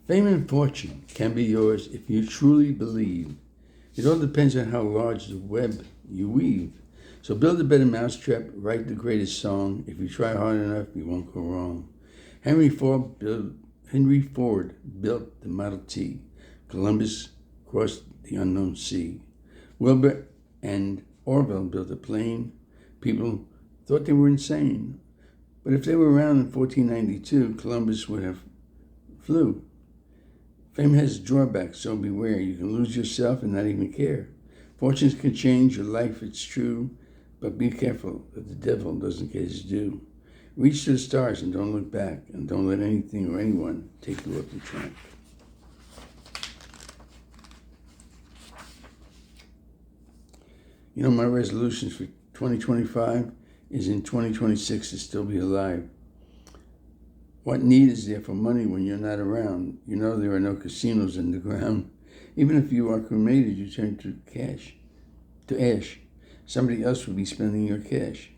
Fame and fortune can be yours if you truly believe. It all depends on how large the web you weave. So build a better mousetrap, write the greatest song. If you try hard enough, you won't go wrong. Henry Ford built the Model T. Columbus crossed the unknown sea. Wilbur and Orville built a plane. People thought they were insane. But if they were around in 1492, Columbus would have flew. Fame has drawbacks, so beware. You can lose yourself and not even care. Fortunes can change your life, it's true, but be careful that the devil doesn't get his due. Reach to the stars and don't look back, and don't let anything or anyone take you off the track. You know, my resolutions for 2025 is in 2026 to still be alive. What need is there for money when you're not around? You know there are no casinos in the ground. Even if you are cremated, you turn to ash. Somebody else will be spending your cash.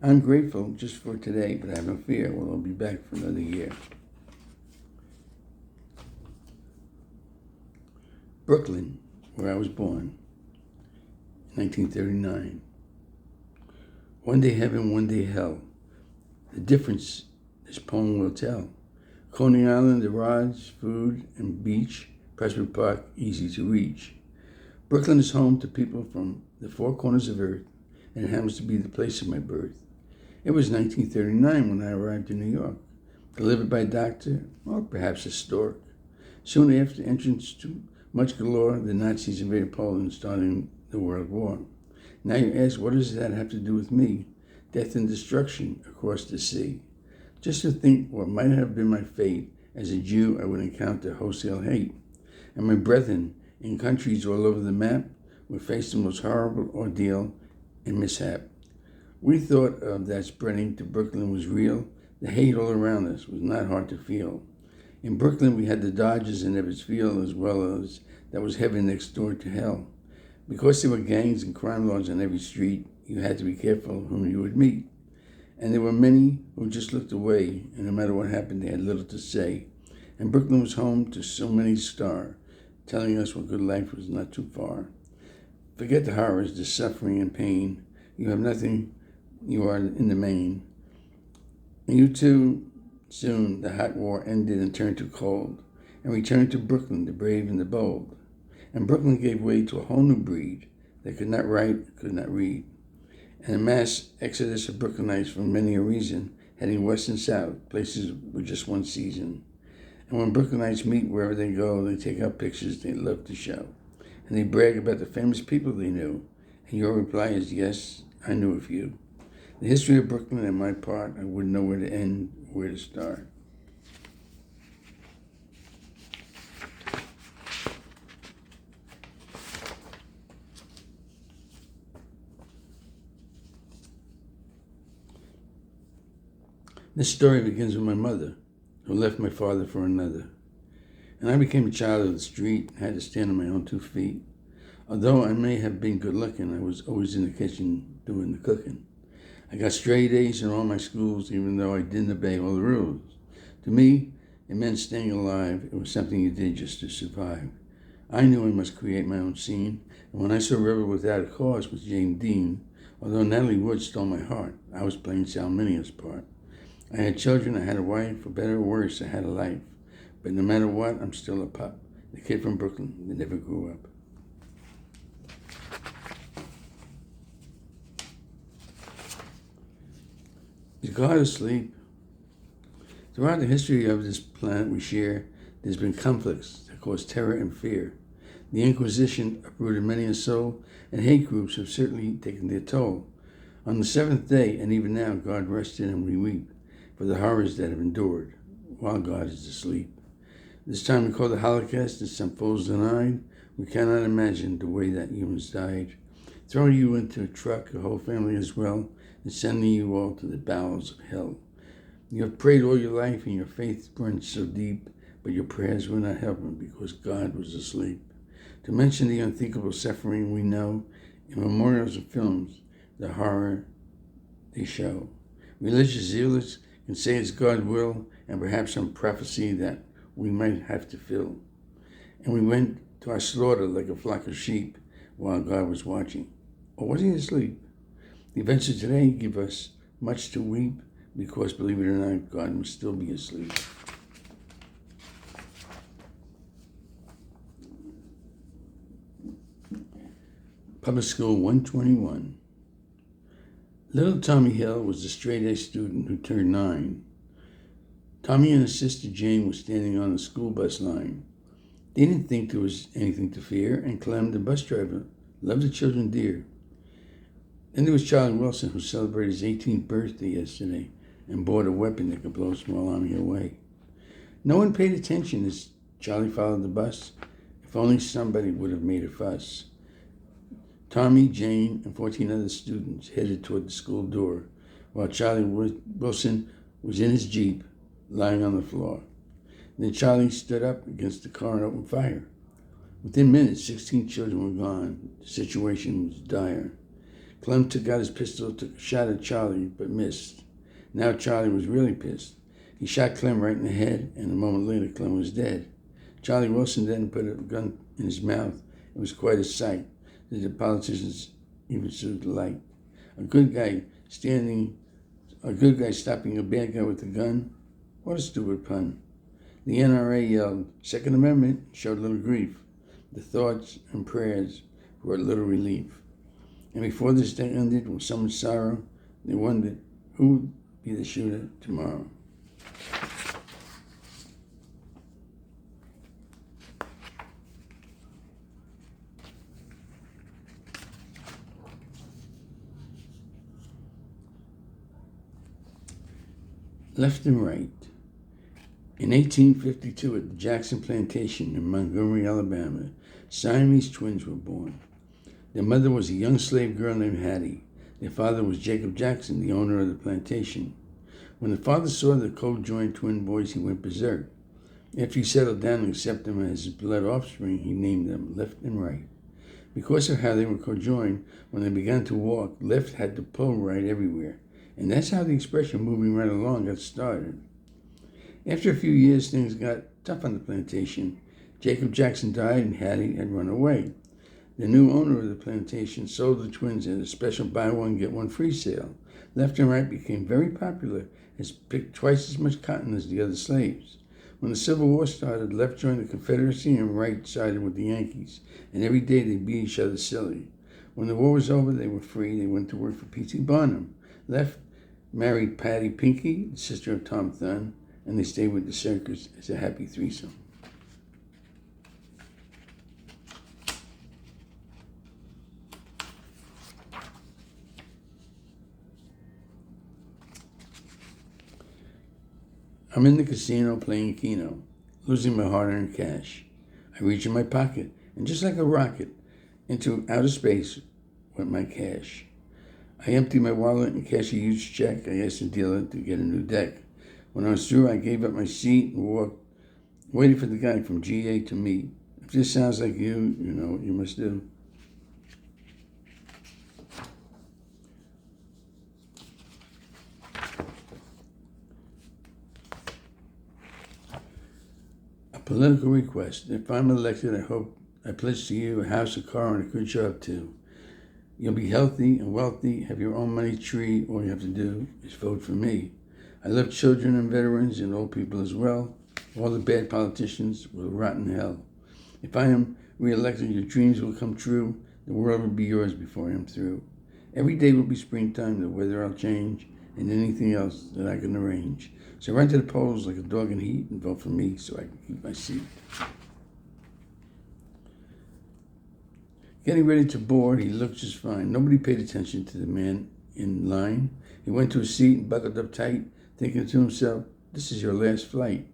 I'm grateful just for today, but I have no fear. Well, I'll be back for another year. Brooklyn, where I was born, 1939. One day heaven, one day hell. The difference this poem will tell. Coney Island, the rods, food, and beach. Prospect Park, easy to reach. Brooklyn is home to people from the four corners of earth, and it happens to be the place of my birth. It was 1939 when I arrived in New York, delivered by a doctor, or perhaps a stork. Soon after entrance to much galore, the Nazis invaded Poland, starting the World War. Now you ask, what does that have to do with me? Death and destruction across the sea. Just to think what might have been my fate. As a Jew, I would encounter wholesale hate. And my brethren in countries all over the map would face the most horrible ordeal and mishap. We thought of that spreading to Brooklyn was real. The hate all around us was not hard to feel. In Brooklyn, we had the Dodgers and Ebbets Field, as well as that was heaven next door to hell. Because there were gangs and crime lords on every street, you had to be careful whom you would meet. And there were many who just looked away, and no matter what happened, they had little to say. And Brooklyn was home to so many stars, telling us what good life was not too far. Forget the horrors, the suffering and pain. You have nothing, you are in the main. And you too, soon the hot war ended and turned to cold, and returned to Brooklyn, the brave and the bold. And Brooklyn gave way to a whole new breed that could not write, could not read. And a mass exodus of Brooklynites for many a reason, heading west and south, places with just one season. And when Brooklynites meet wherever they go, they take out pictures they love to show. And they brag about the famous people they knew. And your reply is, yes, I knew a few. The history of Brooklyn and my part, I wouldn't know where to end, where to start. This story begins with my mother, who left my father for another. And I became a child of the street and had to stand on my own 2 feet. Although I may have been good looking, I was always in the kitchen doing the cooking. I got straight A's in all my schools, even though I didn't obey all the rules. To me, it meant staying alive. It was something you did just to survive. I knew I must create my own scene, and when I saw Rebel Without a Cause with James Dean, although Natalie Wood stole my heart, I was playing Sal Minio's part. I had children, I had a wife, for better or worse, I had a life. But no matter what, I'm still a pup, the kid from Brooklyn that never grew up. Is God asleep? Throughout the history of this planet we share, there's been conflicts that cause terror and fear. The Inquisition uprooted many a soul, and hate groups have certainly taken their toll. On the seventh day, and even now, God rested and we weep for the horrors that have endured while God is asleep. This time we call the Holocaust, and some fools denied. We cannot imagine the way that humans died. Throwing you into a truck, a whole family as well, and sending you all to the bowels of hell. You have prayed all your life, and your faith burned so deep, but your prayers were not helping because God was asleep. To mention the unthinkable suffering we know, in memorials and films, the horror they show. Religious zealots can say it's God's will and perhaps some prophecy that we might have to fill. And we went to our slaughter like a flock of sheep while God was watching. Or was he asleep? The events of today give us much to weep because, believe it or not, God must still be asleep. Public School 121. Little Tommy Hill was a straight-A student who turned 9. Tommy and his sister Jane were standing on the school bus line. They didn't think there was anything to fear, and Clem, the bus driver, loved the children dear. Then there was Charlie Wilson, who celebrated his 18th birthday yesterday and bought a weapon that could blow a small army away. No one paid attention as Charlie followed the bus. If only somebody would have made a fuss. Tommy, Jane, and 14 other students headed toward the school door, while Charlie Wilson was in his Jeep, lying on the floor. Then Charlie stood up against the car and opened fire. Within minutes, 16 children were gone. The situation was dire. Clem took out his pistol, took a shot at Charlie, but missed. Now Charlie was really pissed. He shot Clem right in the head, and a moment later, Clem was dead. Charlie Wilson then put a gun in his mouth. It was quite a sight. The politicians even saw the light. A good guy stopping a bad guy with a gun? What a stupid pun. The NRA yelled, Second Amendment, showed little grief. The thoughts and prayers brought little relief. And before this day ended with so much sorrow, they wondered who would be the shooter tomorrow. Left and right. In 1852, at the Jackson Plantation in Montgomery, Alabama, Siamese twins were born. Their mother was a young slave girl named Hattie. Their father was Jacob Jackson, the owner of the plantation. When the father saw the co-joined twin boys, he went berserk. After he settled down and accepted them as his blood offspring, he named them Left and Right. Because of how they were co-joined, when they began to walk, left had to pull right everywhere. And that's how the expression moving right along got started. After a few years, things got tough on the plantation. Jacob Jackson died and Hattie had run away. The new owner of the plantation sold the twins at a special buy one, get one free sale. Left and Right became very popular as picked twice as much cotton as the other slaves. When the Civil War started, Left joined the Confederacy and Right sided with the Yankees, and every day they beat each other silly. When the war was over, they were free. They went to work for P.T. Barnum. Left married Patty Pinckey, the sister of Tom Thumb, and they stayed with the circus as a happy threesome. I'm in the casino playing Keno, losing my hard-earned cash. I reach in my pocket, and just like a rocket, into outer space went my cash. I emptied my wallet and cashed a huge check. I asked the dealer to get a new deck. When I was through, I gave up my seat and walked, waiting for the guy from GA to meet. If this sounds like you, you know what you must do. A political request. If I'm elected, I pledge to you a house, a car, and a good job too. You'll be healthy and wealthy, have your own money tree. All you have to do is vote for me. I love children and veterans and old people as well. All the bad politicians will rot in hell. If I am re-elected, your dreams will come true. The world will be yours before I am through. Every day will be springtime, the weather will change, and anything else that I can arrange. So run to the polls like a dog in heat and vote for me so I can keep my seat. Getting ready to board, he looked just fine. Nobody paid attention to the man in line. He went to his seat and buckled up tight, thinking to himself, this is your last flight.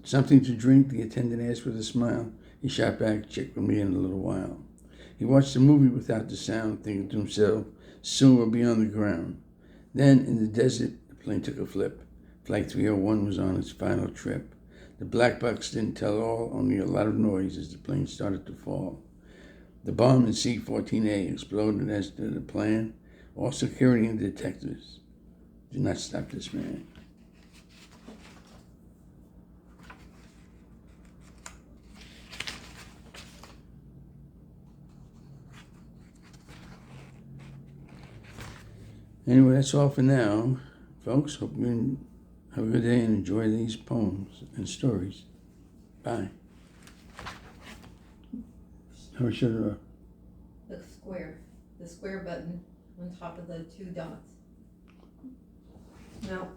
Something to drink, the attendant asked with a smile. He shot back, check with me in a little while. He watched the movie without the sound, thinking to himself, soon we'll be on the ground. Then, in the desert, the plane took a flip. Flight 301 was on its final trip. The black box didn't tell all, only a lot of noise as the plane started to fall. The bomb in C-14A exploded as did the plan. All security and detectives did not stop this man. Anyway, that's all for now, folks. Hope you have a good day and enjoy these poems and stories. Bye. How should The square button on top of the two dots. No,